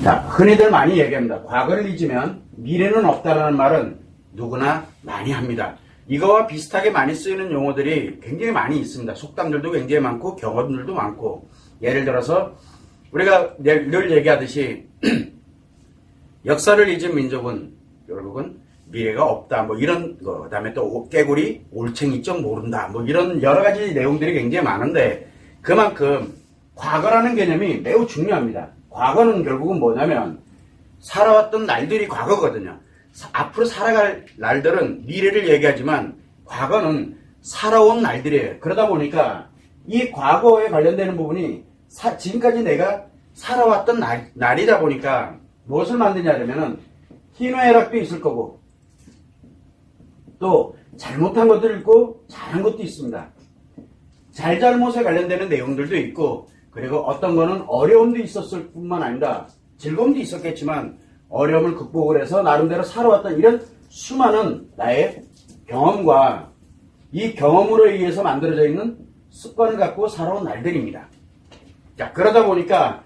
자, 흔히들 많이 얘기합니다. 과거를 잊으면 미래는 없다라는 말은 누구나 많이 합니다. 이거와 비슷하게 많이 쓰이는 용어들이 굉장히 많이 있습니다. 속담들도 굉장히 많고 경험들도 많고, 예를 들어서 우리가 늘 얘기하듯이 역사를 잊은 민족은 결국은 미래가 없다, 뭐 이런 거, 그 다음에 또 깨구리 올챙이적 모른다, 뭐 이런 여러 가지 내용들이 굉장히 많은데, 그만큼 과거라는 개념이 매우 중요합니다. 과거는 결국은 뭐냐면 살아왔던 날들이 과거거든요. 앞으로 살아갈 날들은 미래를 얘기하지만 과거는 살아온 날들이에요. 그러다 보니까 이 과거에 관련되는 부분이 지금까지 내가 살아왔던 날이다 보니까 무엇을 만드냐면은 희노애락도 있을 거고, 또 잘못한 것도 있고 잘한 것도 있습니다. 잘잘못에 관련되는 내용들도 있고, 그리고 어떤 거는 어려움도 있었을 뿐만 아니라 즐거움도 있었겠지만 어려움을 극복을 해서 나름대로 살아왔던 이런 수많은 나의 경험과 이 경험으로 의해서 만들어져 있는 습관을 갖고 살아온 날들입니다. 자, 그러다 보니까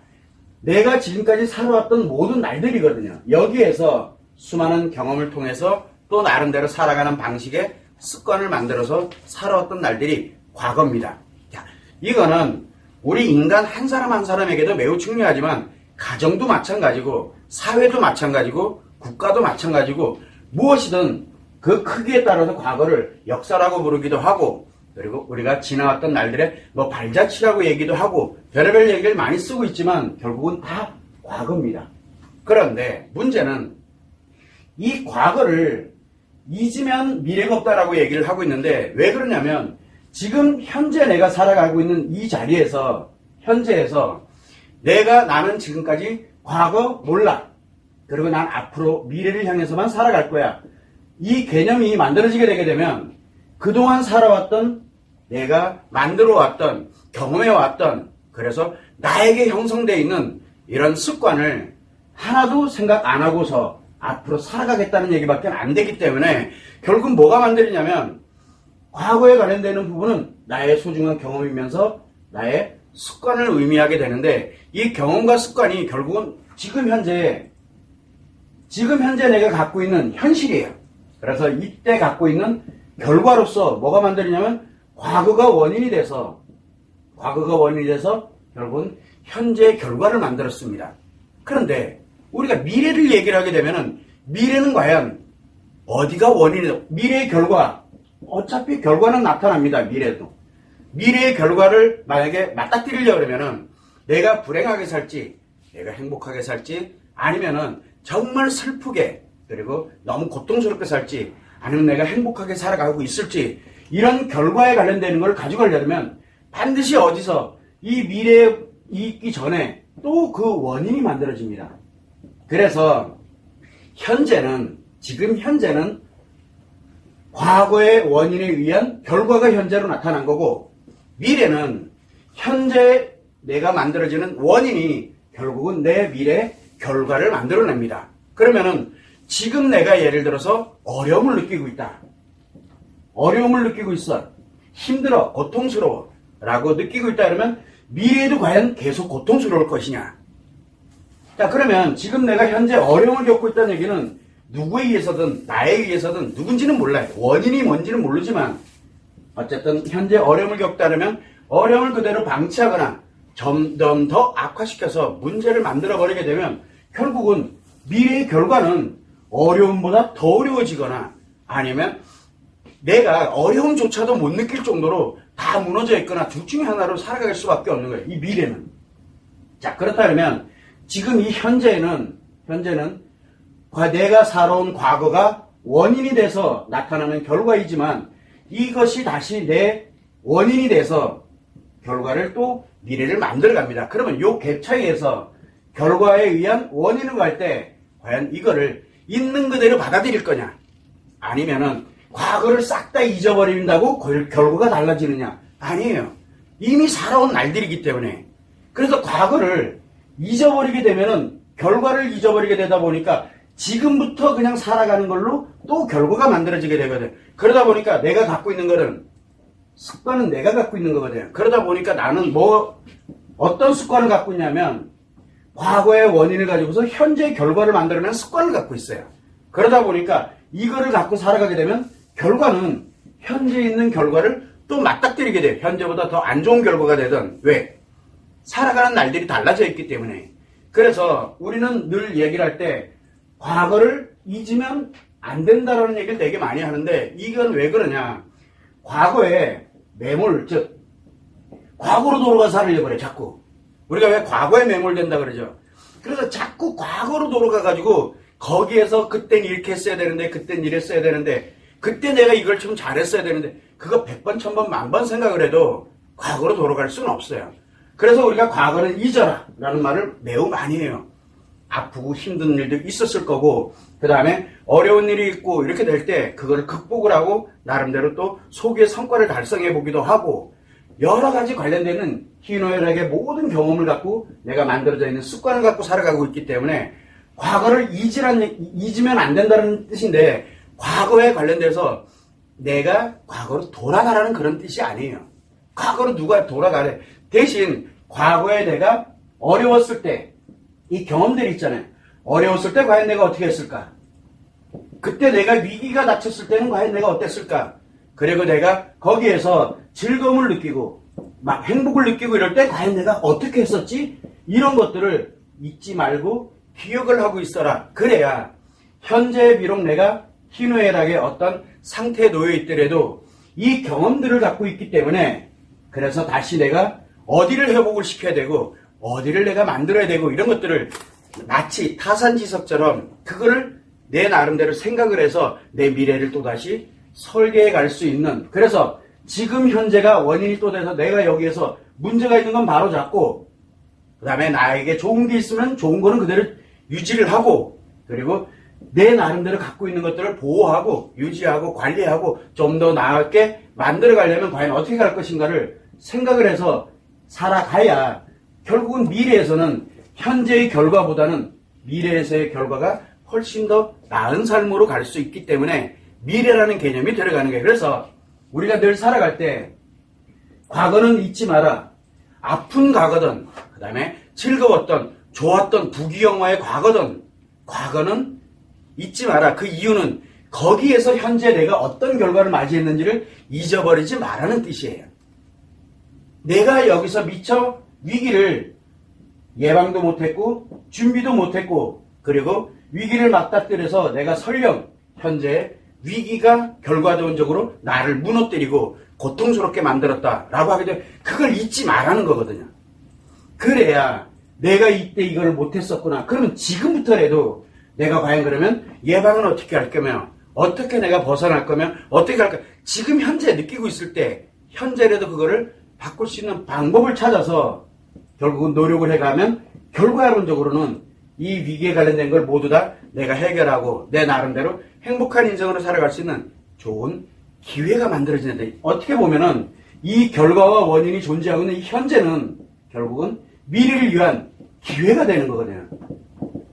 내가 지금까지 살아왔던 모든 날들이거든요. 여기에서 수많은 경험을 통해서 또 나름대로 살아가는 방식의 습관을 만들어서 살아왔던 날들이 과거입니다. 자, 이거는 우리 인간 한 사람 한 사람에게도 매우 중요하지만 가정도 마찬가지고 사회도 마찬가지고 국가도 마찬가지고, 무엇이든 그 크기에 따라서 과거를 역사라고 부르기도 하고, 그리고 우리가 지나왔던 날들의 뭐 발자취라고 얘기도 하고 별의별 얘기를 많이 쓰고 있지만 결국은 다 과거입니다. 그런데 문제는 이 과거를 잊으면 미래가 없다라고 얘기를 하고 있는데, 왜 그러냐면 지금 현재 내가 살아가고 있는 이 자리에서, 현재에서 나는 지금까지 과거 몰라, 그리고 난 앞으로 미래를 향해서만 살아갈 거야, 이 개념이 만들어지게 되게 되면 그동안 살아왔던, 내가 만들어왔던, 경험해왔던, 그래서 나에게 형성되어 있는 이런 습관을 하나도 생각 안 하고서 앞으로 살아가겠다는 얘기밖에 안 되기 때문에 결국 뭐가 만들냐면 과거에 관련되는 부분은 나의 소중한 경험이면서 나의 습관을 의미하게 되는데, 이 경험과 습관이 결국은 지금 현재 내가 갖고 있는 현실이에요. 그래서 이때 갖고 있는 결과로서 뭐가 만들냐면 과거가 원인이 돼서 결국은 현재의 결과를 만들었습니다. 그런데 우리가 미래를 얘기를 하게 되면은 미래는 과연 어디가 원인이냐, 미래의 결과, 어차피 결과는 나타납니다. 미래의 결과를 만약에 맞닥뜨리려고 그러면은 내가 불행하게 살지, 내가 행복하게 살지, 아니면은 정말 슬프게, 그리고 너무 고통스럽게 살지, 아니면 내가 행복하게 살아가고 있을지, 이런 결과에 관련되는 걸 가져가려면 반드시 어디서 이 미래에 있기 전에 또 그 원인이 만들어집니다. 그래서 지금 현재는 과거의 원인에 의한 결과가 현재로 나타난 거고, 미래는 현재 내가 만들어지는 원인이 결국은 내 미래 결과를 만들어냅니다. 그러면은 지금 내가 예를 들어서 어려움을 느끼고 있어, 힘들어, 고통스러워 라고 느끼고 있다 그러면 미래에도 과연 계속 고통스러울 것이냐. 자, 그러면 지금 내가 현재 어려움을 겪고 있다는 얘기는 누구에 의해서든 나에 의해서든 누군지는 몰라요. 원인이 뭔지는 모르지만 어쨌든 현재 어려움을 겪다면 어려움을 그대로 방치하거나 점점 더 악화시켜서 문제를 만들어버리게 되면 결국은 미래의 결과는 어려움보다 더 어려워지거나, 아니면 내가 어려움조차도 못 느낄 정도로 다 무너져 있거나 둘 중에 하나로 살아갈 수밖에 없는 거예요, 이 미래는. 자, 그렇다면 지금 이 현재는 내가 살아온 과거가 원인이 돼서 나타나는 결과이지만 이것이 다시 내 원인이 돼서 결과를 또 미래를 만들어갑니다. 그러면 요 갭 차이에서 결과에 의한 원인을 갈 때 과연 이거를 있는 그대로 받아들일 거냐, 아니면은 과거를 싹 다 잊어버린다고 결과가 달라지느냐. 아니에요. 이미 살아온 날들이기 때문에. 그래서 과거를 잊어버리게 되면은 결과를 잊어버리게 되다 보니까 지금부터 그냥 살아가는 걸로 또 결과가 만들어지게 되거든. 그러다 보니까 내가 갖고 있는 거는, 습관은 내가 갖고 있는 거거든. 그러다 보니까 나는 어떤 습관을 갖고 있냐면 과거의 원인을 가지고서 현재의 결과를 만들어내는 습관을 갖고 있어요. 그러다 보니까 이거를 갖고 살아가게 되면 결과는 현재 있는 결과를 또 맞닥뜨리게 돼요. 현재보다 더 안 좋은 결과가 되든. 왜? 살아가는 날들이 달라져 있기 때문에. 그래서 우리는 늘 얘기를 할 때 과거를 잊으면 안 된다라는 얘기를 되게 많이 하는데 이건 왜 그러냐. 과거에 매몰, 즉 과거로 돌아가 살려버려 자꾸. 우리가 왜 과거에 매몰된다 그러죠. 그래서 자꾸 과거로 돌아가가지고 거기에서 그땐 이렇게 했어야 되는데 그땐 이랬어야 되는데 그때 내가 이걸 좀 잘했어야 되는데 그거 100번, 1000번, 10,000번 생각을 해도 과거로 돌아갈 수는 없어요. 그래서 우리가 과거는 잊어라 라는 말을 매우 많이 해요. 아프고 힘든 일도 있었을 거고 그 다음에 어려운 일이 있고 이렇게 될 때 그거를 극복을 하고 나름대로 또 소기의 성과를 달성해 보기도 하고 여러 가지 관련되는 희노애락의 모든 경험을 갖고 내가 만들어져 있는 습관을 갖고 살아가고 있기 때문에 과거를 잊으면 안 된다는 뜻인데 과거에 관련돼서 내가 과거로 돌아가라는 그런 뜻이 아니에요. 과거로 누가 돌아가래. 대신 과거에 내가 어려웠을 때 이 경험들이 있잖아요. 어려웠을 때 과연 내가 어떻게 했을까? 그때 내가 위기가 닥쳤을 때는 과연 내가 어땠을까? 그리고 내가 거기에서 즐거움을 느끼고 막 행복을 느끼고 이럴 때 과연 내가 어떻게 했었지? 이런 것들을 잊지 말고 기억을 하고 있어라. 그래야 현재 비록 내가 희노애락의 어떤 상태에 놓여 있더라도 이 경험들을 갖고 있기 때문에 그래서 다시 내가 어디를 회복을 시켜야 되고 어디를 내가 만들어야 되고 이런 것들을 마치 타산지석처럼 그거를 내 나름대로 생각을 해서 내 미래를 또다시 설계해 갈 수 있는. 그래서 지금 현재가 원인이 또 돼서 내가 여기에서 문제가 있는 건 바로 잡고 그 다음에 나에게 좋은 게 있으면 좋은 거는 그대로 유지를 하고 그리고 내 나름대로 갖고 있는 것들을 보호하고 유지하고 관리하고 좀 더 나게 만들어 가려면 과연 어떻게 갈 것인가를 생각을 해서 살아가야 결국은 미래에서는 현재의 결과보다는 미래에서의 결과가 훨씬 더 나은 삶으로 갈 수 있기 때문에 미래라는 개념이 들어가는 거예요. 그래서 우리가 늘 살아갈 때 과거는 잊지 마라. 아픈 과거든 그 다음에 즐거웠던 좋았던 부귀영화의 과거든 과거는 잊지 마라. 그 이유는 거기에서 현재 내가 어떤 결과를 맞이했는지를 잊어버리지 말라는 뜻이에요. 내가 여기서 미처 위기를 예방도 못했고 준비도 못했고 그리고 위기를 맞닥뜨려서 내가 설령 현재 위기가 결과론적으로 나를 무너뜨리고 고통스럽게 만들었다라고 하게 되면 그걸 잊지 말라는 거거든요. 그래야 내가 이때 이걸 못했었구나. 그러면 지금부터라도 내가 과연 그러면 예방은 어떻게 할 거며 어떻게 내가 벗어날 거며 어떻게 할 거며 지금 현재 느끼고 있을 때 현재라도 그거를 바꿀 수 있는 방법을 찾아서 결국은 노력을 해가면 결과론적으로는 이 위기에 관련된 걸 모두 다 내가 해결하고 내 나름대로 행복한 인생으로 살아갈 수 있는 좋은 기회가 만들어지는데 어떻게 보면은 이 결과와 원인이 존재하고 있는 이 현재는 결국은 미래를 위한 기회가 되는 거거든요.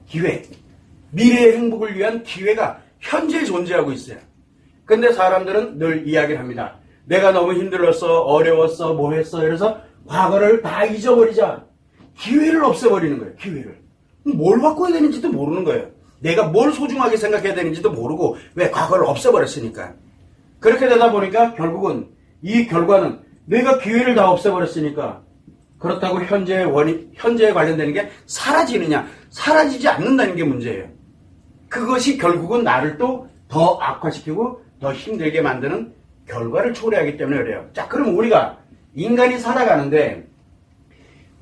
기회. 미래의 행복을 위한 기회가 현재에 존재하고 있어요. 근데 사람들은 늘 이야기를 합니다. 내가 너무 힘들었어, 어려웠어, 뭐 했어. 이래서 과거를 다 잊어버리자. 기회를 없애버리는 거예요. 기회를. 뭘 바꿔야 되는지도 모르는 거예요. 내가 뭘 소중하게 생각해야 되는지도 모르고 왜 과거를 없애버렸으니까. 그렇게 되다 보니까 결국은 이 결과는 내가 기회를 다 없애버렸으니까 그렇다고 현재에 관련되는 게 사라지느냐, 사라지지 않는다는 게 문제예요. 그것이 결국은 나를 또 더 악화시키고 더 힘들게 만드는 결과를 초래하기 때문에 그래요. 자, 그럼 우리가 인간이 살아가는데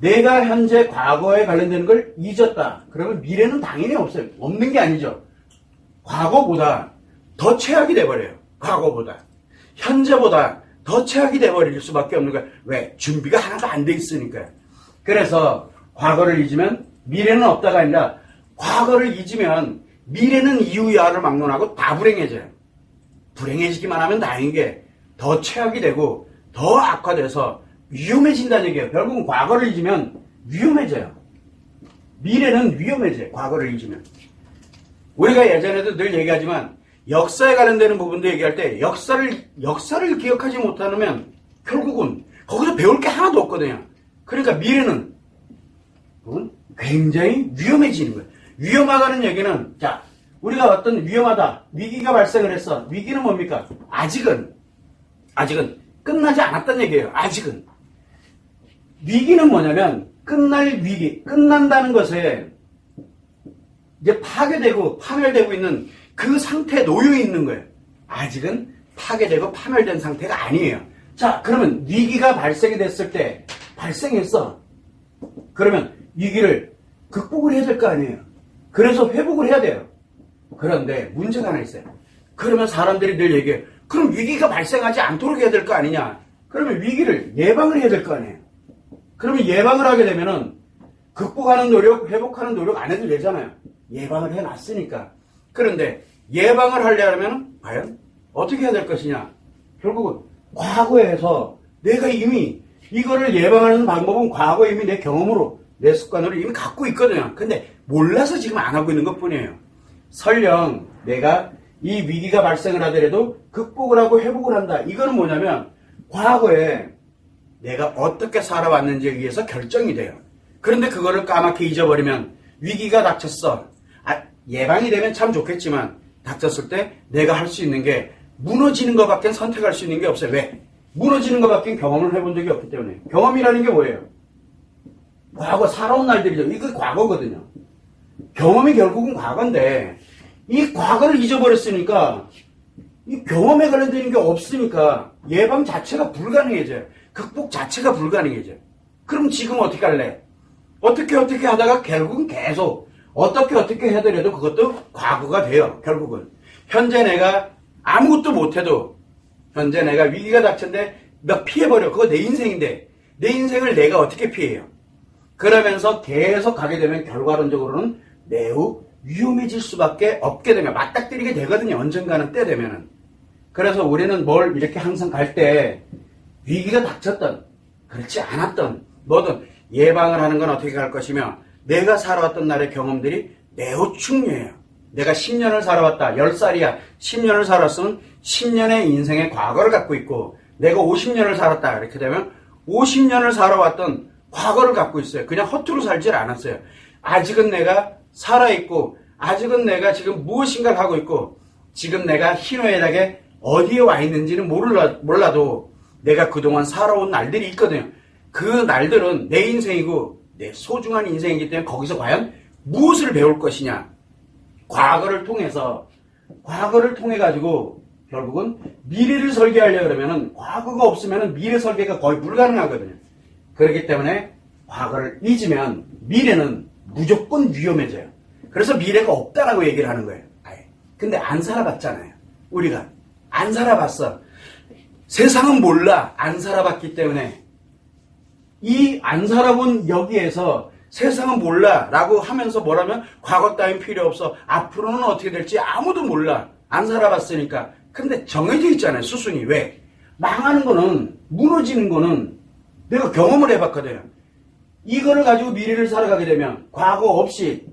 내가 현재 과거에 관련되는 걸 잊었다. 그러면 미래는 당연히 없어요. 없는 게 아니죠. 과거보다 더 최악이 돼버려요. 과거보다. 현재보다 더 최악이 돼버릴 수밖에 없는 거예요. 왜? 준비가 하나도 안 돼 있으니까요. 그래서 과거를 잊으면 미래는 없다가 아니라 과거를 잊으면 미래는 이유야를 막론하고 다 불행해져요. 불행해지기만 하면 다행인 게 더 최악이 되고 더 악화돼서 위험해진다는 얘기예요. 결국은 과거를 잊으면 위험해져요. 미래는 위험해져요. 과거를 잊으면. 우리가 예전에도 늘 얘기하지만 역사에 관련되는 부분도 얘기할 때 역사를 기억하지 못하면 결국은 거기서 배울 게 하나도 없거든요. 그러니까 미래는 굉장히 위험해지는 거예요. 위험하다는 얘기는, 자, 우리가 어떤 위험하다, 위기가 발생을 했어. 위기는 뭡니까? 아직은 끝나지 않았다는 얘기예요. 아직은. 위기는 뭐냐면, 끝날 위기, 끝난다는 것에 이제 파괴되고 파멸되고 있는 그 상태에 놓여 있는 거예요. 아직은 파괴되고 파멸된 상태가 아니에요. 자, 그러면 위기가 발생이 됐을 때, 발생했어. 그러면 위기를 극복을 해야 될 거 아니에요. 그래서 회복을 해야 돼요. 그런데 문제가 하나 있어요. 그러면 사람들이 늘 얘기해요. 그럼 위기가 발생하지 않도록 해야 될 거 아니냐. 그러면 위기를 예방을 해야 될 거 아니에요. 그러면 예방을 하게 되면은 극복하는 노력, 회복하는 노력 안 해도 되잖아요. 예방을 해놨으니까. 그런데 예방을 하려면 과연 어떻게 해야 될 것이냐. 결국은 과거에서 내가 이미 이거를 예방하는 방법은 과거에 이미 내 경험으로, 내 습관으로 이미 갖고 있거든요. 근데 몰라서 지금 안 하고 있는 것 뿐이에요. 설령 내가 이 위기가 발생을 하더라도 극복을 하고 회복을 한다. 이거는 뭐냐면 과거에 내가 어떻게 살아왔는지에 의해서 결정이 돼요. 그런데 그거를 까맣게 잊어버리면 위기가 닥쳤어. 예방이 되면 참 좋겠지만 닥쳤을 때 내가 할 수 있는 게 무너지는 것밖에 선택할 수 있는 게 없어요. 왜? 무너지는 것밖에 경험을 해본 적이 없기 때문에. 경험이라는 게 뭐예요? 과거 살아온 날들이죠. 이거 과거거든요. 경험이 결국은 과거인데 이 과거를 잊어버렸으니까 이 경험에 관련되는 게 없으니까 예방 자체가 불가능해져요. 극복 자체가 불가능해져요. 그럼 지금 어떻게 할래? 어떻게 하다가 결국은 계속 어떻게 하더라도 그것도 과거가 돼요. 결국은. 현재 내가 아무것도 못해도 현재 내가 위기가 닥쳤는데 막 피해버려. 그거 내 인생인데 내 인생을 내가 어떻게 피해요? 그러면서 계속 가게 되면 결과론적으로는 매우 위험해질 수밖에 없게 되면 맞닥뜨리게 되거든요. 언젠가는 때 되면은. 그래서 우리는 뭘 이렇게 항상 갈 때 위기가 닥쳤던 그렇지 않았던 뭐든 예방을 하는 건 어떻게 할 것이며 내가 살아왔던 날의 경험들이 매우 중요해요. 내가 10년을 살아왔다. 10살이야. 10년을 살았으면 10년의 인생의 과거를 갖고 있고 내가 50년을 살았다. 이렇게 되면 50년을 살아왔던 과거를 갖고 있어요. 그냥 허투루 살질 않았어요. 아직은 내가 살아있고 아직은 내가 지금 무엇인가를 하고 있고 지금 내가 희노애락에 어디에 와 있는지는 몰라도 내가 그동안 살아온 날들이 있거든요. 그 날들은 내 인생이고 내 소중한 인생이기 때문에 거기서 과연 무엇을 배울 것이냐. 과거를 통해 가지고 결국은 미래를 설계하려고 그러면은 과거가 없으면은 미래 설계가 거의 불가능하거든요. 그렇기 때문에 과거를 잊으면 미래는 무조건 위험해져요. 그래서 미래가 없다라고 얘기를 하는 거예요. 근데 안 살아봤잖아요. 우리가 안 살아봤어. 세상은 몰라. 안 살아봤기 때문에 이 안 살아본 여기에서 세상은 몰라 라고 하면서 뭐라면 과거 따윈 필요 없어. 앞으로는 어떻게 될지 아무도 몰라. 안 살아봤으니까. 근데 정해져 있잖아요. 수순이. 왜? 망하는 거는 무너지는 거는 내가 경험을 해봤거든요. 이거를 가지고 미래를 살아가게 되면 과거 없이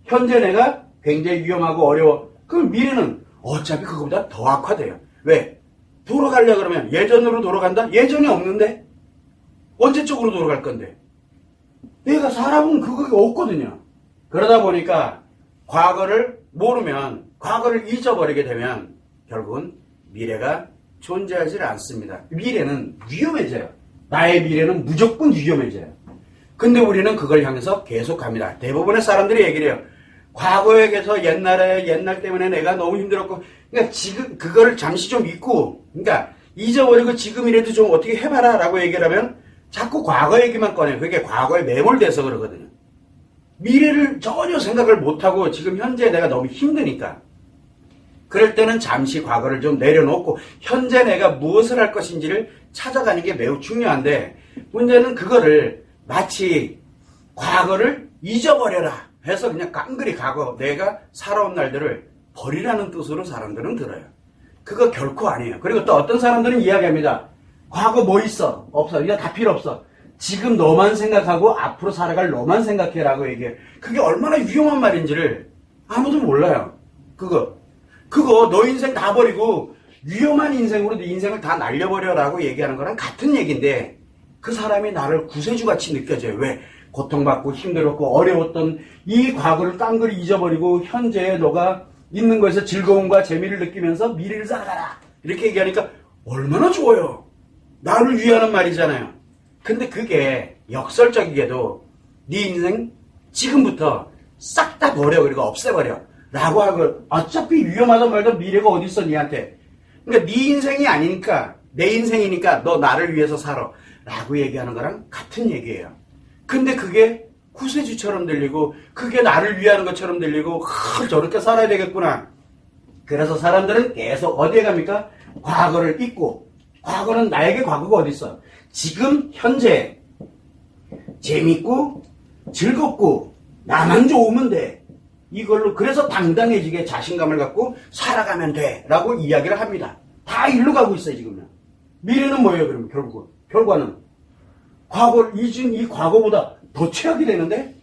현재 내가 굉장히 위험하고 어려워. 그럼 미래는 어차피 그거보다 더 악화돼요. 왜? 돌아가려고 그러면 예전으로 돌아간다? 예전이 없는데? 언제 쪽으로 돌아갈 건데? 내가 살아본 그거 없거든요. 그러다 보니까 과거를 모르면 과거를 잊어버리게 되면 결국은 미래가 존재하지 않습니다. 미래는 위험해져요. 나의 미래는 무조건 위험해져요. 근데 우리는 그걸 향해서 계속 갑니다. 대부분의 사람들이 얘기를 해요. 과거에 계서 옛날 때문에 내가 너무 힘들었고, 그러니까 지금 그거를 잠시 좀 잊고, 그러니까 잊어버리고 지금이라도 좀 어떻게 해봐라 라고 얘기를 하면 자꾸 과거 얘기만 꺼내요. 그게 과거에 매몰돼서 그러거든요. 미래를 전혀 생각을 못하고 지금 현재 내가 너무 힘드니까. 그럴 때는 잠시 과거를 좀 내려놓고 현재 내가 무엇을 할 것인지를 찾아가는 게 매우 중요한데 문제는 그거를 마치 과거를 잊어버려라 해서 그냥 깡그리 과거 내가 살아온 날들을 버리라는 뜻으로 사람들은 들어요. 그거 결코 아니에요. 그리고 또 어떤 사람들은 이야기합니다. 과거 뭐 있어? 없어. 이거 다 필요 없어. 지금 너만 생각하고 앞으로 살아갈 너만 생각해라고 얘기해. 그게 얼마나 위험한 말인지를 아무도 몰라요. 그거 너 인생 다 버리고 위험한 인생으로 네 인생을 다 날려버려라고 얘기하는 거랑 같은 얘기인데 그 사람이 나를 구세주같이 느껴져요. 왜? 고통받고 힘들었고 어려웠던 이 과거를 깡그리 잊어버리고 현재에 너가 있는 것에서 즐거움과 재미를 느끼면서 미래를 살아가라. 이렇게 얘기하니까 얼마나 좋아요. 나를 위하는 말이잖아요. 근데 그게 역설적이게도 네 인생 지금부터 싹 다 버려. 그리고 없애버려. 라고 하고 어차피 위험하단 말도 미래가 어딨어 니한테. 그러니까 네 인생이 아니니까 내 인생이니까 너 나를 위해서 살아. 라고 얘기하는 거랑 같은 얘기예요. 근데 그게 구세주처럼 들리고 그게 나를 위하는 것처럼 들리고 저렇게 살아야 되겠구나. 그래서 사람들은 계속 어디에 갑니까? 과거를 잊고 과거는 나에게 과거가 어딨어. 지금 현재 재밌고 즐겁고 나만 좋으면 돼. 이걸로 그래서 당당해지게 자신감을 갖고 살아가면 돼 라고 이야기를 합니다. 다 일로 가고 있어요 지금은. 미래는 뭐예요 그러면 결과는 과거를 잊은 이 과거보다 더 최악이 되는데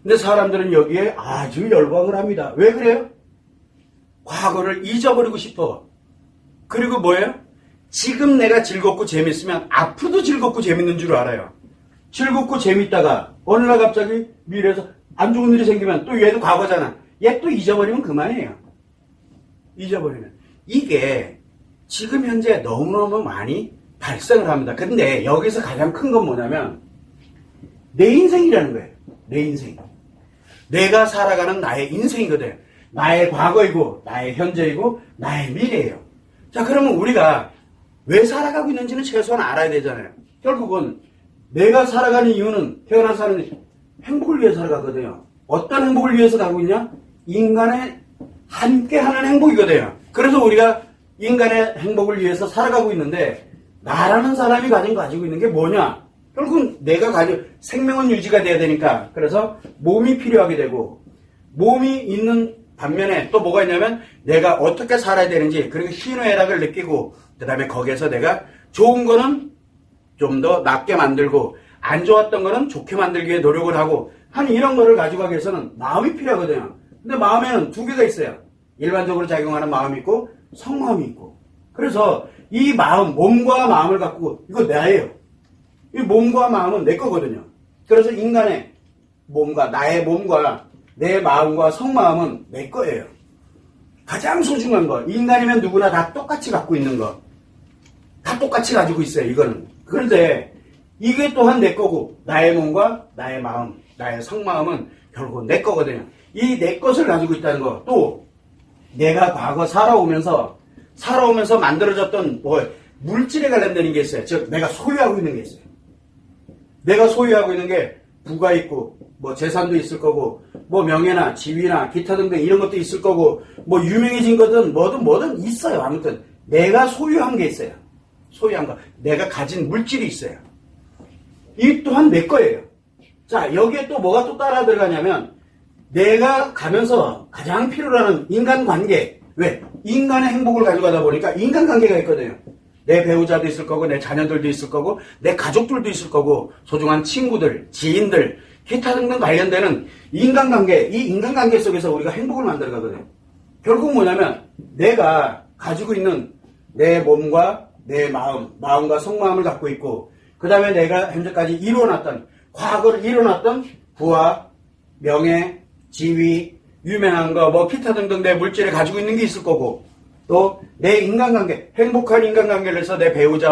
근데 사람들은 여기에 아주 열광을 합니다. 왜 그래요? 과거를 잊어버리고 싶어. 그리고 뭐예요? 지금 내가 즐겁고 재밌으면 앞으로도 즐겁고 재밌는 줄 알아요. 즐겁고 재밌다가 어느 날 갑자기 미래에서 안 좋은 일이 생기면 또 얘도 과거잖아. 얘 또 잊어버리면 그만이에요. 잊어버리면. 이게 지금 현재 너무너무 많이 발생을 합니다. 근데 여기서 가장 큰 건 뭐냐면 내 인생이라는 거예요. 내 인생. 내가 살아가는 나의 인생이거든. 나의 과거이고 나의 현재이고 나의 미래예요. 자, 그러면 우리가 왜 살아가고 있는지는 최소한 알아야 되잖아요. 결국은 내가 살아가는 이유는 태어나서 사는 행복을 위해 살아가거든요. 어떤 행복을 위해서 가고 있냐? 인간의 함께하는 행복이거든요. 그래서 우리가 인간의 행복을 위해서 살아가고 있는데 나라는 사람이 가지고 있는 게 뭐냐? 결국은 내가 생명은 유지가 돼야 되니까 그래서 몸이 필요하게 되고 몸이 있는 반면에 또 뭐가 있냐면 내가 어떻게 살아야 되는지 그리고 희노애락을 느끼고 그 다음에 거기에서 내가 좋은 거는 좀 더 낫게 만들고 안 좋았던 거는 좋게 만들기 위해 노력을 하고 한 이런 거를 가지고 가기 위해서는 마음이 필요하거든요. 근데 마음에는 두 개가 있어요. 일반적으로 작용하는 마음이 있고 성마음이 있고. 그래서 이 마음, 몸과 마음을 갖고 이거 나예요. 이 몸과 마음은 내 거거든요. 그래서 인간의 몸과 나의 몸과 내 마음과 성마음은 내 거예요. 가장 소중한 거. 인간이면 누구나 다 똑같이 갖고 있는 거. 다 똑같이 가지고 있어요. 이거는. 그런데 이게 또한 내 거고 나의 몸과 나의 마음, 나의 성마음은 결국 내 거거든요. 이 내 것을 가지고 있다는 거. 또 내가 과거 살아오면서 만들어졌던 물질에 관련된 게 있어요. 즉 내가 소유하고 있는 게 있어요. 내가 소유하고 있는 게 부가 있고 재산도 있을 거고 명예나 지위나 기타 등등 이런 것도 있을 거고 유명해진 거든 뭐든 있어요. 아무튼 내가 소유한 게 있어요. 소유한 거. 내가 가진 물질이 있어요. 이 또한 내 거예요. 자, 여기에 또 뭐가 또 따라 들어가냐면 내가 가면서 가장 필요로 하는 인간관계. 왜? 인간의 행복을 가져가다 보니까 인간관계가 있거든요. 내 배우자도 있을 거고 내 자녀들도 있을 거고 내 가족들도 있을 거고 소중한 친구들, 지인들, 기타 등등 관련되는 인간관계. 이 인간관계 속에서 우리가 행복을 만들어가거든요. 결국 뭐냐면 내가 가지고 있는 내 몸과 내 마음과 속마음을 갖고 있고 그 다음에 내가 현재까지 이루어놨던 과거를 이루어놨던 부와 명예, 지위, 유명한 거 기타 등등 내 물질에 가지고 있는 게 있을 거고 또 내 인간관계, 행복한 인간관계를 해서 내 배우자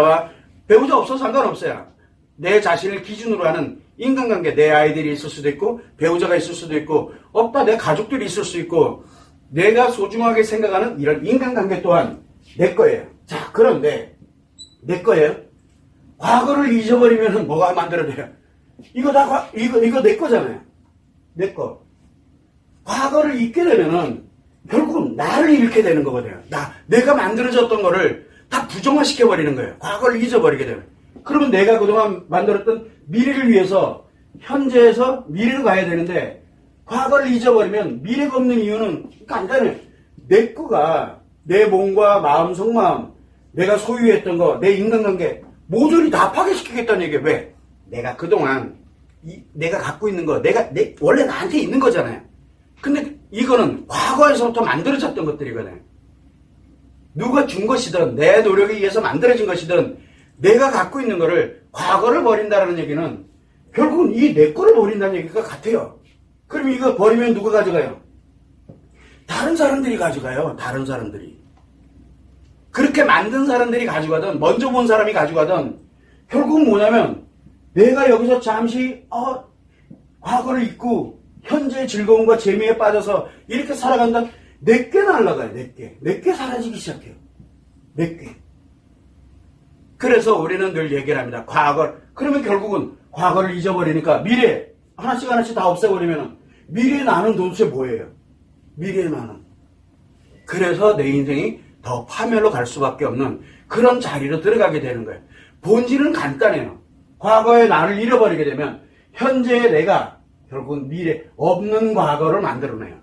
없어도 상관없어요. 내 자신을 기준으로 하는 인간관계, 내 아이들이 있을 수도 있고 배우자가 있을 수도 있고 없다 내 가족들이 있을 수 있고 내가 소중하게 생각하는 이런 인간관계 또한 내 거예요. 자, 그런데 내 거예요. 과거를 잊어버리면 뭐가 만들어져요? 이거 내 거잖아요. 내 거. 과거를 잊게 되면은 결국은 나를 잃게 되는 거거든요. 내가 만들어졌던 거를 다 부정화시켜버리는 거예요. 과거를 잊어버리게 되면. 그러면 내가 그동안 만들었던 미래를 위해서 현재에서 미래로 가야 되는데 과거를 잊어버리면 미래가 없는 이유는 간단해요. 내 거가 내 몸과 마음, 속마음, 내가 소유했던 거, 내 인간관계 모조리 다 파괴시키겠다는 얘기예요. 왜? 내가 그동안 내가 갖고 있는 거, 원래 나한테 있는 거잖아요. 근데 이거는 과거에서부터 만들어졌던 것들이거든요. 누가 준 것이든 내 노력에 의해서 만들어진 것이든 내가 갖고 있는 거를, 과거를 버린다는 얘기는 결국은 이 내 거를 버린다는 얘기가 같아요. 그럼 이거 버리면 누가 가져가요? 다른 사람들이 가져가요. 다른 사람들이. 그렇게 만든 사람들이 가져가든 먼저 본 사람이 가져가든 결국은 뭐냐면 내가 여기서 잠시 과거를 잊고 현재의 즐거움과 재미에 빠져서 이렇게 살아간다. 내게 날아가요. 내게 사라지기 시작해요. 내게. 그래서 우리는 늘 얘기를 합니다. 그러면 결국은 과거를 잊어버리니까 미래 하나씩 다 없애버리면 미래의 나는 도대체 뭐예요? 미래의 나는. 그래서 내 인생이 더 파멸로 갈 수밖에 없는 그런 자리로 들어가게 되는 거예요. 본질은 간단해요. 과거의 나를 잃어버리게 되면 현재의 내가 결국은 미래 없는 과거를 만들어내요.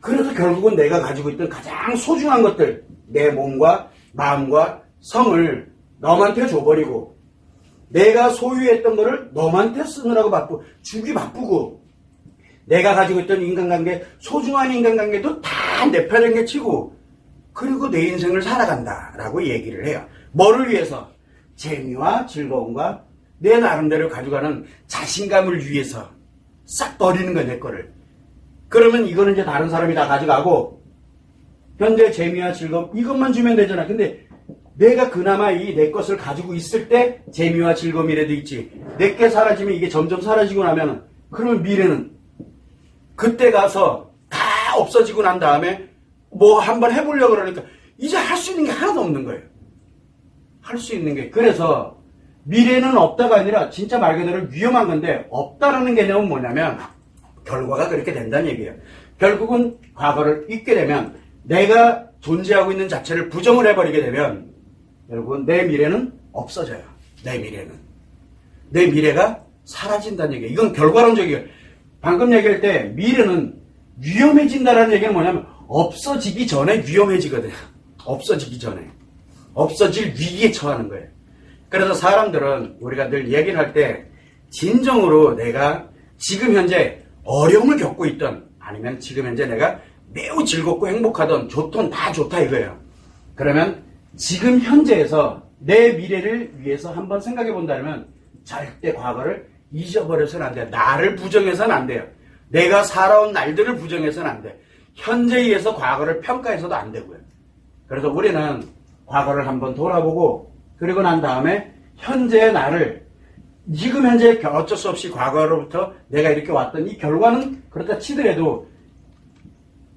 그래서 결국은 내가 가지고 있던 가장 소중한 것들, 내 몸과 마음과 성을 너한테 줘버리고 내가 소유했던 거를 너한테 쓰느라고 주기 바쁘고 내가 가지고 있던 인간관계, 소중한 인간관계도 다 내 편에 치고 그리고 내 인생을 살아간다라고 얘기를 해요. 뭐를 위해서? 재미와 즐거움과 내 나름대로 가져가는 자신감을 위해서 싹 버리는 거야, 내 거를. 그러면 이거는 이제 다른 사람이 다 가져가고 현재 재미와 즐거움 이것만 주면 되잖아. 근데 내가 그나마 이 내 것을 가지고 있을 때 재미와 즐거움이라도 있지. 내게 사라지면 이게 점점 사라지고 나면 그러면 미래는 그때 가서 다 없어지고 난 다음에 뭐 한번 해보려고 그러니까 이제 할 수 있는 게 하나도 없는 거예요. 할 수 있는 게. 그래서 미래는 없다가 아니라 진짜 말 그대로 위험한 건데 없다라는 개념은 뭐냐면 결과가 그렇게 된다는 얘기예요. 결국은 과거를 잊게 되면 내가 존재하고 있는 자체를 부정을 해버리게 되면 결국은 내 미래는 없어져요. 내 미래가 사라진다는 얘기예요. 이건 결과론적이에요. 방금 얘기할 때 미래는 위험해진다라는 얘기는 뭐냐면 없어지기 전에 위험해지거든요. 없어지기 전에. 없어질 위기에 처하는 거예요. 그래서 사람들은 우리가 늘 얘기를 할 때 진정으로 내가 지금 현재 어려움을 겪고 있던 아니면 지금 현재 내가 매우 즐겁고 행복하던 좋던 다 좋다 이거예요. 그러면 지금 현재에서 내 미래를 위해서 한번 생각해 본다면 절대 과거를 잊어버려서는 안 돼요. 나를 부정해서는 안 돼요. 내가 살아온 날들을 부정해서는 안 돼. 현재에 의해서 과거를 평가해서도 안 되고요. 그래서 우리는 과거를 한번 돌아보고 그리고 난 다음에 현재의 나를 지금 현재 어쩔 수 없이 과거로부터 내가 이렇게 왔던 이 결과는 그렇다 치더라도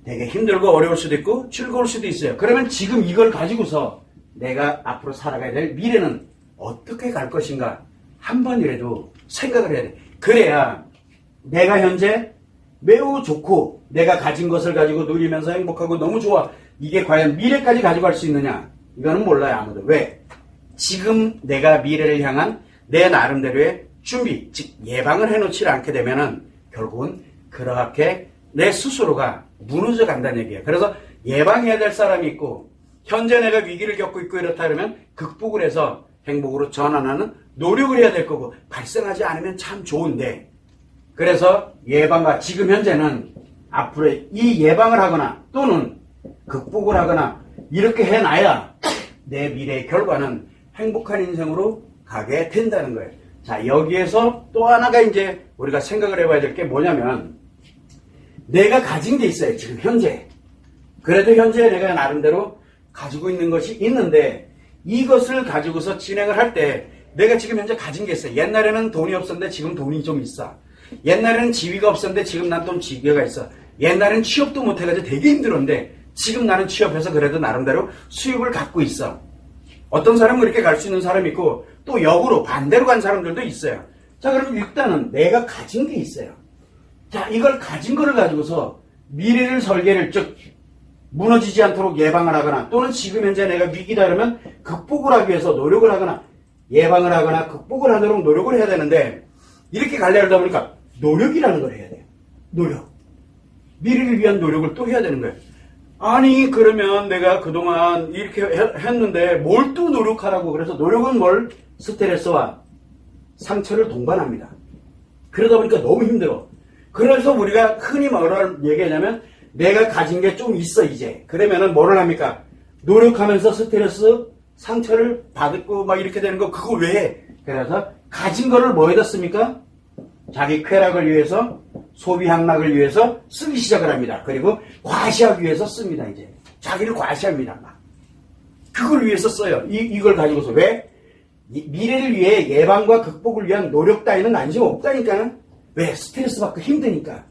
되게 힘들고 어려울 수도 있고 즐거울 수도 있어요. 그러면 지금 이걸 가지고서 내가 앞으로 살아가야 될 미래는 어떻게 갈 것인가 한 번이라도 생각을 해야 돼. 그래야 내가 현재 매우 좋고 내가 가진 것을 가지고 누리면서 행복하고 너무 좋아. 이게 과연 미래까지 가져갈 수 있느냐? 이거는 몰라요, 아무도. 왜? 지금 내가 미래를 향한 내 나름대로의 준비, 즉 예방을 해놓지 않게 되면은 결국은 그렇게 내 스스로가 무너져 간다는 얘기예요. 그래서 예방해야 될 사람이 있고 현재 내가 위기를 겪고 있고 이렇다 그러면 극복을 해서 행복으로 전환하는 노력을 해야 될 거고 발생하지 않으면 참 좋은데 그래서 예방과 지금 현재는 앞으로 이 예방을 하거나 또는 극복을 하거나 이렇게 해놔야 내 미래의 결과는 행복한 인생으로 가게 된다는 거예요. 자, 여기에서 또 하나가 이제 우리가 생각을 해봐야 될 게 뭐냐면 내가 가진 게 있어요. 지금 현재. 그래도 현재 내가 나름대로 가지고 있는 것이 있는데 이것을 가지고서 진행을 할 때 내가 지금 현재 가진 게 있어요. 옛날에는 돈이 없었는데 지금 돈이 좀 있어. 옛날에는 지위가 없었는데 지금 난 좀 지위가 있어. 옛날에는 취업도 못해가지고 되게 힘들었는데 지금 나는 취업해서 그래도 나름대로 수입을 갖고 있어. 어떤 사람은 그렇게 갈 수 있는 사람이 있고 또 역으로 반대로 간 사람들도 있어요. 자, 그럼 일단은 내가 가진 게 있어요. 자, 이걸 가진 거를 가지고서 미래를 설계를 즉 무너지지 않도록 예방을 하거나 또는 지금 현재 내가 위기다 그러면 극복을 하기 위해서 노력을 하거나 예방을 하거나 극복을 하도록 노력을 해야 되는데 이렇게 가려다 보니까 노력이라는 걸 해야 돼요. 노력. 미래를 위한 노력을 또 해야 되는 거예요. 아니 그러면 내가 그동안 이렇게 했는데 뭘 또 노력하라고. 그래서 노력은 뭘? 스트레스와 상처를 동반합니다. 그러다 보니까 너무 힘들어. 그래서 우리가 흔히 뭐라 얘기하냐면 내가 가진 게 좀 있어 이제. 그러면은 뭐를 합니까? 노력하면서 스트레스 상처를 받고 막 이렇게 되는 거 그거 왜 해? 그래서 가진 거를 뭐에다 씁니까? 자기 쾌락을 위해서, 소비 향락을 위해서 쓰기 시작을 합니다. 그리고 과시하기 위해서 씁니다. 이제 자기를 과시합니다. 막. 그걸 위해서 써요. 이걸 가지고서 왜? 미래를 위해 예방과 극복을 위한 노력 따위는 관심 없다니까. 왜? 스트레스 받고 힘드니까.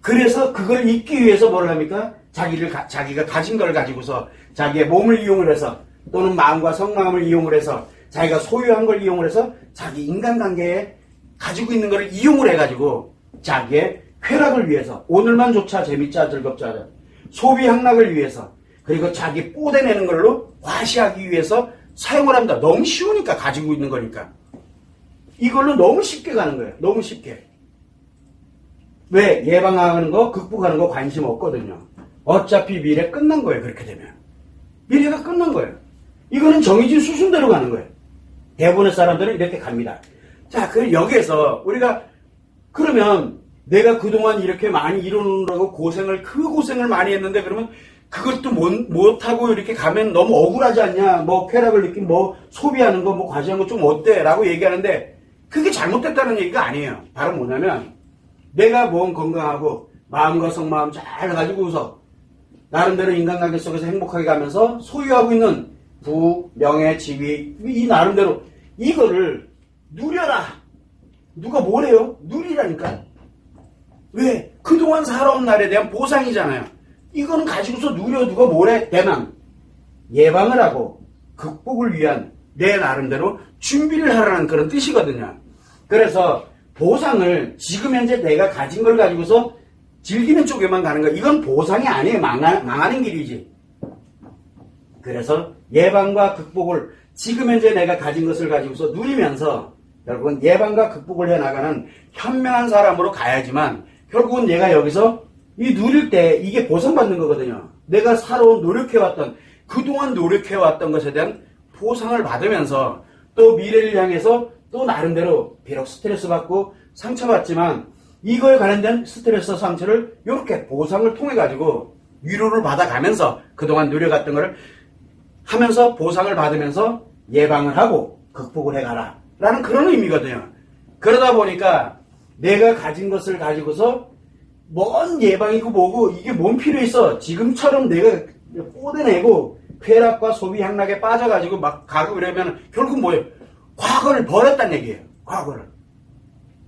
그래서 그걸 잊기 위해서 뭘 합니까? 자기가 가진 걸 가지고서 자기의 몸을 이용을 해서 또는 마음과 성마음을 이용을 해서 자기가 소유한 걸 이용을 해서 자기 인간관계에 가지고 있는 걸 이용을 해가지고 자기의 쾌락을 위해서 오늘만 좋자 재밌자 즐겁자 소비 향락을 위해서 그리고 자기 뽀대내는 걸로 과시하기 위해서 사용을 합니다. 너무 쉬우니까 가지고 있는 거니까. 이걸로 너무 쉽게 가는 거예요. 너무 쉽게. 왜? 예방하는 거 극복하는 거 관심 없거든요. 어차피 미래 끝난 거예요. 그렇게 되면. 미래가 끝난 거예요. 이거는 정해진 수순대로 가는 거예요. 대부분의 사람들은 이렇게 갑니다. 자, 그럼 여기에서 우리가 그러면 내가 그동안 이렇게 많이 이루느라고 그 고생을 많이 했는데 그러면 그것도 못하고 이렇게 가면 너무 억울하지 않냐? 뭐 쾌락을 느낀 뭐 소비하는 거 뭐 과시하는 거 좀 어때? 라고 얘기하는데 그게 잘못됐다는 얘기가 아니에요. 바로 뭐냐면 내가 몸 건강하고 마음과 성마음 잘 가지고서 나름대로 인간관계 속에서 행복하게 가면서 소유하고 있는 부, 명예, 지위 이 나름대로 이거를 누려라. 누가 뭐래요? 누리라니까. 왜? 그동안 살아온 날에 대한 보상이잖아요. 이거는 가지고서 누려 누가 뭐래? 대만 예방을 하고 극복을 위한 내 나름대로 준비를 하라는 그런 뜻이거든요. 그래서 보상을 지금 현재 내가 가진 걸 가지고서 즐기는 쪽에만 가는 거 이건 보상이 아니에요. 망하는 길이지. 그래서 예방과 극복을 지금 현재 내가 가진 것을 가지고서 누리면서 결국은 예방과 극복을 해나가는 현명한 사람으로 가야지만 결국은 얘가 여기서 이 누릴 때 이게 보상받는 거거든요. 내가 살아온 노력해왔던 그동안 노력해왔던 것에 대한 보상을 받으면서 또 미래를 향해서 또 나름대로 비록 스트레스 받고 상처받지만 이거에 관련된 스트레스 상처를 이렇게 보상을 통해 가지고 위로를 받아가면서 그동안 누려갔던 것을 하면서 보상을 받으면서 예방을 하고 극복을 해가라 라는 그런 의미거든요. 그러다 보니까 내가 가진 것을 가지고서 뭔 예방이고 뭐고 이게 뭔 필요 있어. 지금처럼 내가 뽀대내고 쾌락과 소비 향락에 빠져가지고 막 가고 이러면 결국 뭐예요? 과거를 버렸다는 얘기예요. 과거를.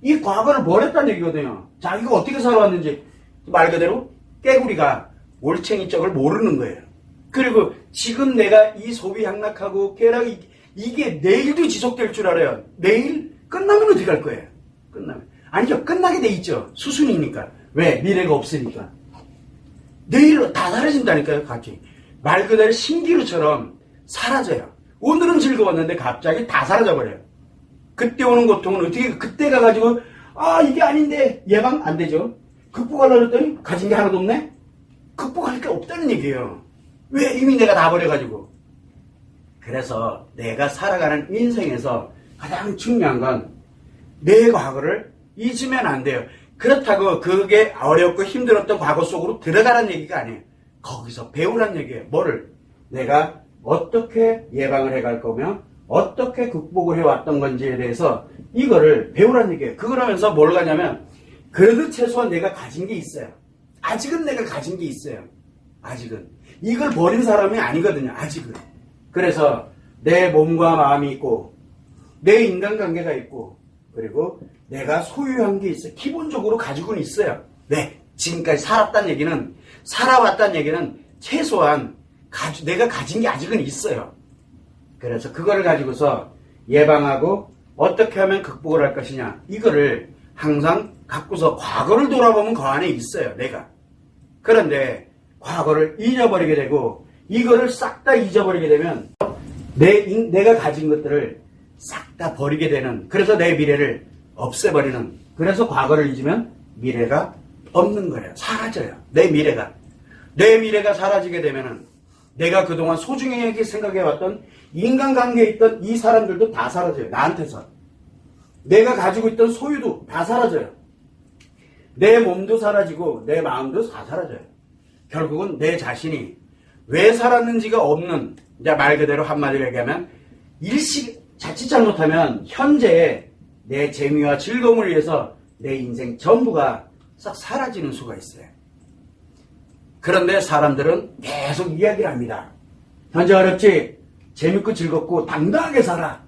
이 과거를 버렸다는 얘기거든요. 자기가 어떻게 살아왔는지 말 그대로 깨구리가 올챙이 쪽을 모르는 거예요. 그리고 지금 내가 이 소비 향락하고 쾌락이 이게 내일도 지속될 줄 알아요. 내일 끝나면 어떻게 할 거예요? 끝나면. 아니죠. 끝나게 돼 있죠. 수순이니까. 왜? 미래가 없으니까. 내일로 다 사라진다니까요. 갑자기. 말 그대로 신기루처럼 사라져요. 오늘은 즐거웠는데 갑자기 다 사라져버려요. 그때 오는 고통은 어떻게 그때 가가지고 이게 아닌데 예방 안 되죠. 극복하려고 했더니 가진 게 하나도 없네. 극복할 게 없다는 얘기예요. 왜? 이미 내가 다 버려가지고. 그래서 내가 살아가는 인생에서 가장 중요한 건 내 과거를 잊으면 안 돼요. 그렇다고 그게 어렵고 힘들었던 과거 속으로 들어가라는 얘기가 아니에요. 거기서 배우라는 얘기예요. 뭐를? 내가 어떻게 예방을 해갈 거며 어떻게 극복을 해왔던 건지에 대해서 이거를 배우라는 얘기예요. 그걸 하면서 뭘 가냐면 그래도 최소한 내가 가진 게 있어요. 아직은 내가 가진 게 있어요. 아직은. 이걸 버린 사람이 아니거든요. 아직은. 그래서 내 몸과 마음이 있고 내 인간관계가 있고 그리고 내가 소유한 게 있어요. 기본적으로 가지고는 있어요. 네. 지금까지 살아왔다는 얘기는 최소한 내가 가진 게 아직은 있어요. 그래서 그거를 가지고서 예방하고 어떻게 하면 극복을 할 것이냐. 이거를 항상 갖고서 과거를 돌아보면 그 안에 있어요. 내가. 그런데 과거를 잊어버리게 되고 이거를 싹 다 잊어버리게 되면 내가 가진 것들을 싹 다 버리게 되는 그래서 내 미래를 없애버리는 그래서 과거를 잊으면 미래가 없는 거예요. 사라져요. 내 미래가 사라지게 되면은 내가 그동안 소중하게 생각해왔던 인간관계에 있던 이 사람들도 다 사라져요. 나한테서. 내가 가지고 있던 소유도 다 사라져요. 내 몸도 사라지고 내 마음도 다 사라져요. 결국은 내 자신이 왜 살았는지가 없는, 이제 말 그대로 한마디로 얘기하면 자칫 잘못하면 현재의 내 재미와 즐거움을 위해서 내 인생 전부가 싹 사라지는 수가 있어요. 그런데 사람들은 계속 이야기를 합니다. 현재 어렵지? 재밌고 즐겁고 당당하게 살아.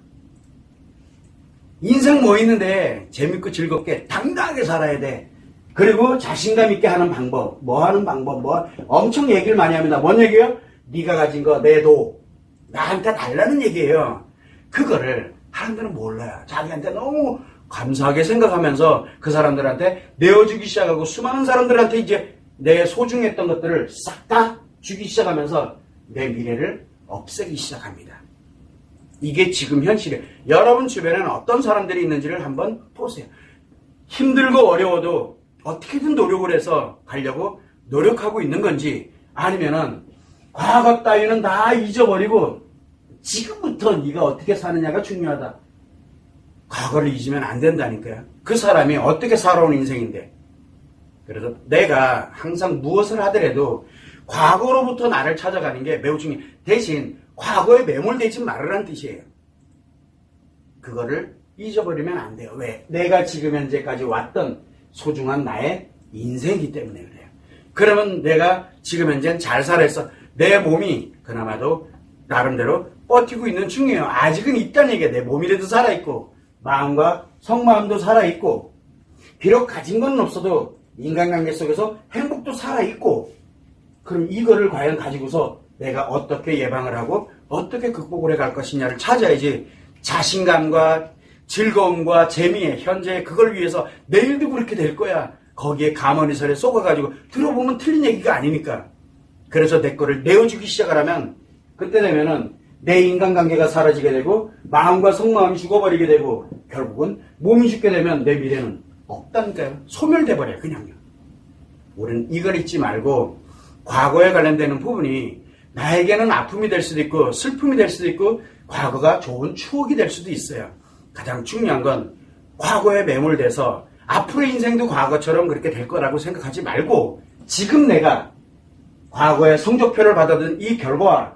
인생 뭐 있는데 재밌고 즐겁게 당당하게 살아야 돼. 그리고 자신감 있게 하는 방법, 뭐 하는 방법, 엄청 얘기를 많이 합니다. 뭔 얘기예요? 네가 가진 거 내도 나한테 달라는 얘기예요. 그거를 사람들은 몰라요. 자기한테 너무 감사하게 생각하면서 그 사람들한테 내어주기 시작하고 수많은 사람들한테 이제 내 소중했던 것들을 싹 다 주기 시작하면서 내 미래를 없애기 시작합니다. 이게 지금 현실이에요. 여러분 주변에는 어떤 사람들이 있는지를 한번 보세요. 힘들고 어려워도 어떻게든 노력을 해서 가려고 노력하고 있는 건지, 아니면은 과거 따위는 다 잊어버리고 지금부터 네가 어떻게 사느냐가 중요하다. 과거를 잊으면 안 된다니까요. 그 사람이 어떻게 살아온 인생인데. 그래서 내가 항상 무엇을 하더라도 과거로부터 나를 찾아가는 게 매우 중요해요. 대신 과거에 매몰되지 말으라는 뜻이에요. 그거를 잊어버리면 안 돼요. 왜? 내가 지금 현재까지 왔던 소중한 나의 인생이기 때문에 그래요. 그러면 내가 지금 현재는 잘 살아서 내 몸이 그나마도 나름대로 버티고 있는 중이에요. 아직은 있다는 얘기야. 내 몸이라도 살아있고 마음과 속마음도 살아있고, 비록 가진 건 없어도 인간관계 속에서 행복도 살아있고, 그럼 이거를 과연 가지고서 내가 어떻게 예방을 하고 어떻게 극복을 해갈 것이냐를 찾아야지. 자신감과 즐거움과 재미에 현재 그걸 위해서 내일도 그렇게 될 거야, 거기에 가머니설에 속아가지고 들어보면 틀린 얘기가 아니니까. 그래서 내 거를 내어주기 시작을 하면 그때 되면은 내 인간관계가 사라지게 되고 마음과 속마음이 죽어버리게 되고 결국은 몸이 죽게 되면 내 미래는 없다니까요. 소멸돼 버려요. 그냥요. 우리는 이걸 잊지 말고 과거에 관련되는 부분이 나에게는 아픔이 될 수도 있고 슬픔이 될 수도 있고 과거가 좋은 추억이 될 수도 있어요. 가장 중요한 건 과거에 매몰돼서 앞으로의 인생도 과거처럼 그렇게 될 거라고 생각하지 말고, 지금 내가 과거의 성적표를 받아든 이 결과와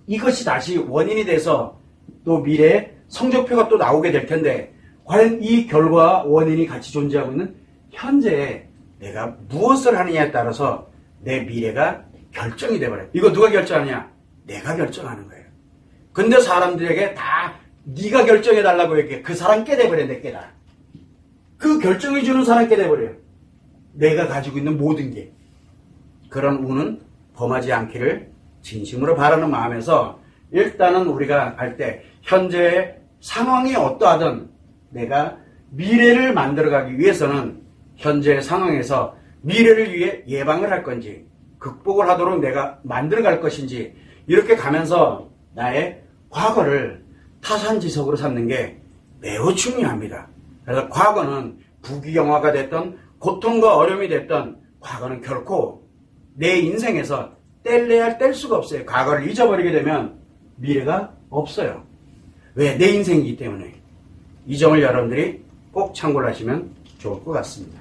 이것이 다시 원인이 돼서 또 미래에 성적표가 또 나오게 될 텐데, 과연 이 결과와 원인이 같이 존재하고 있는 현재에 내가 무엇을 하느냐에 따라서 내 미래가 결정이 돼버려요. 이거 누가 결정하냐? 내가 결정하는 거예요. 근데 사람들에게 다 네가 결정해달라고 얘기해. 그 사람 깨대버려. 내 깨다. 그 결정해주는 사람 깨대버려요. 내가 가지고 있는 모든 게. 그런 운은 범하지 않기를 진심으로 바라는 마음에서, 일단은 우리가 할 때 현재의 상황이 어떠하든 내가 미래를 만들어가기 위해서는 현재의 상황에서 미래를 위해 예방을 할 건지 극복을 하도록 내가 만들어갈 것인지, 이렇게 가면서 나의 과거를 타산지석으로 삼는 게 매우 중요합니다. 그래서 과거는 부귀영화가 됐던 고통과 어려움이 됐던 과거는 결코 내 인생에서 뗄래야 뗄 수가 없어요. 과거를 잊어버리게 되면 미래가 없어요. 왜? 내 인생이기 때문에. 이 점을 여러분들이 꼭 참고를 하시면 좋을 것 같습니다.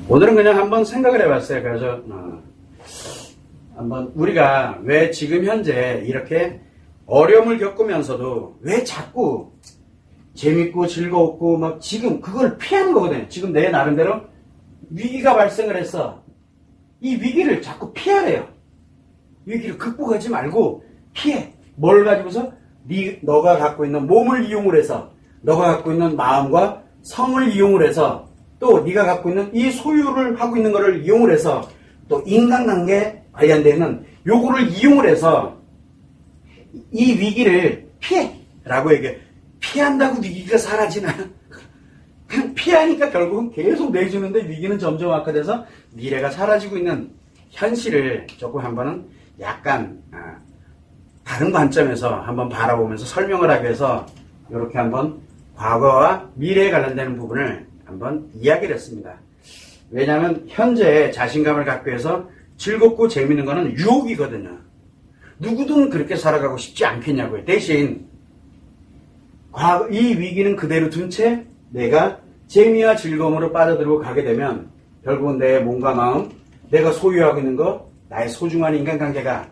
오늘은 그냥 한번 생각을 해봤어요. 그래서 한번 우리가 왜 지금 현재 이렇게 어려움을 겪으면서도 왜 자꾸 재밌고 즐거웠고 막 지금 그걸 피하는 거거든요. 지금 내 나름대로 위기가 발생을 했어. 이 위기를 자꾸 피하래요. 위기를 극복하지 말고 피해. 뭘 가지고서? 너가 갖고 있는 몸을 이용을 해서, 너가 갖고 있는 마음과 성을 이용을 해서, 또 네가 갖고 있는 이 소유를 하고 있는 거를 이용을 해서, 또 인간관계 관련되는 요거를 이용을 해서 이 위기를 피해 라고 얘기해. 피한다고 위기가 사라지나? 그냥 피하니까 결국은 계속 내주는데 위기는 점점 악화돼서 미래가 사라지고 있는 현실을 조금 한번은 약간 다른 관점에서 한번 바라보면서 설명을 하기 위해서 이렇게 한번 과거와 미래에 관련되는 부분을 한번 이야기를 했습니다. 왜냐하면 현재 자신감을 갖기 위해서 즐겁고 재밌는 거는 유혹이거든요. 누구든 그렇게 살아가고 싶지 않겠냐고요. 대신 이 위기는 그대로 둔 채 내가 재미와 즐거움으로 빠져들고 가게 되면 결국은 내 몸과 마음, 내가 소유하고 있는 것, 나의 소중한 인간관계가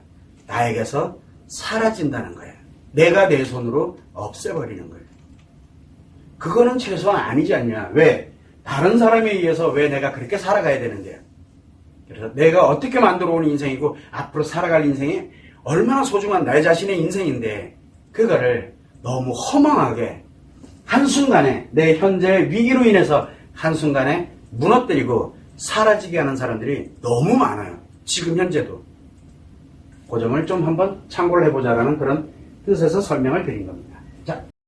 나에게서 사라진다는 거예요. 내가 내 손으로 없애버리는 거예요. 그거는 최소한 아니지 않냐. 왜? 다른 사람에 의해서 왜 내가 그렇게 살아가야 되는데요. 그래서 내가 어떻게 만들어 온 인생이고 앞으로 살아갈 인생이 얼마나 소중한 나 자신의 인생인데 그거를 너무 허망하게 한순간에 내 현재의 위기로 인해서 한순간에 무너뜨리고 사라지게 하는 사람들이 너무 많아요. 지금 현재도. 그 점을 좀 한번 참고를 해보자라는 그런 뜻에서 설명을 드린 겁니다. 자.